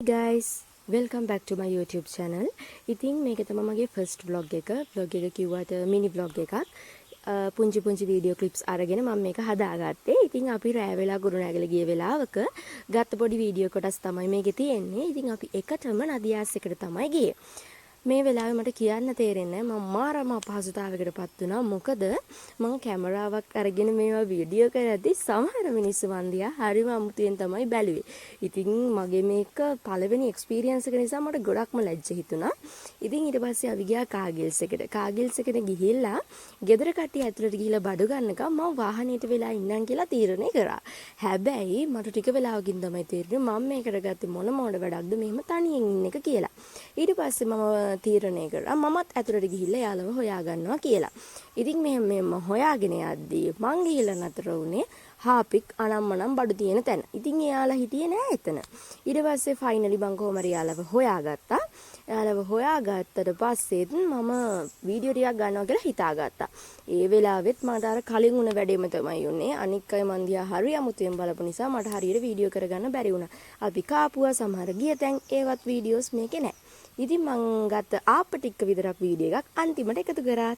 guys, welcome back to my YouTube channel. ඉතින් මේක තමයි මගේ first vlog එක. vlog එක කිව්වට mini vlog එකක්. පුංචි වීඩියෝ clips අරගෙන මම මේක හදාගත්තේ. ඉතින් අපි රෑ වෙලා ගුරුනෑගල ගිය වෙලාවක ගත්ත පොඩි වීඩියෝ කොටස් තමයි මේකේ තියෙන්නේ. ඉතින් අපි එකටම නදියාස් එකට තමයි ගියේ. මේ වෙලාවේ මට කියන්න තේරෙන්නේ නැහැ මම මාරම අපහසුතාවයකටපත් වුණා. මොකද මම කැමරාවක් අරගෙන මේවා වීඩියෝ කරද්දි සමහර මිනිස්සු වන්දියා හරිම අමුතුවෙන් තමයි බැලුවේ. ඉතින් මගේ මේක පළවෙනි එක්ස්පීරියන්ස් එක නිසා මට ගොඩක්ම ලැජ්ජ හිතුණා. ඉතින් ඊට පස්සේ අපි ගියා කාගිල්ස් එකට. කාගිල්ස් එකට ගිහිල්ලා ගෙදර කට්ටිය ඇතුළට ගිහිල්ලා බඩු ගන්නකම් මම වාහනේට වෙලා ඉන්නම් කියලා තීරණය කරා. හැබැයි මට ටික වෙලාවකින් තමයි තේරුනේ මම මේකට ගත්තේ මොන වැඩක්ද මෙහෙම තනියෙන් ඉන්න එක කියලා. ඊට පස්සේ මම තීරණය කරා මමත් ඇතුළට ගිහිල්ලා යාළුව හොයා ගන්නවා කියලා. ඉතින් මෙහෙම හොයාගෙන යද්දී මං ගිහිල්ලා නතර වුණේ හාපික් අනම්මනම් බඩු තියෙන තැන. ඉතින් එයාලා හිටියේ නෑ එතන. ඊට පස්සේ ෆයිනලි මං කොහොම හරි යාළුව හොයාගත්තා. යාළුව හොයාගත්තට පස්සෙත් මම වීඩියෝ ටිකක් ගන්නවා කියලා හිතාගත්තා. ඒ වෙලාවෙත් මට අර කලින් උන වැඩේම තමයි උනේ. අනික් අය මන් දිහා හරි අමුතුවෙන් බලපු නිසා මට හරියට වීඩියෝ කරගන්න බැරි වුණා. අපි කාපුවා සමහර ගිය තැන් ඒවත් වීඩියෝස් මේකේ නෑ. ඉතින් මං ගත්ත ආප ටික විතරක් වීඩියෝ එකක් අන්තිමට එකතු කරා.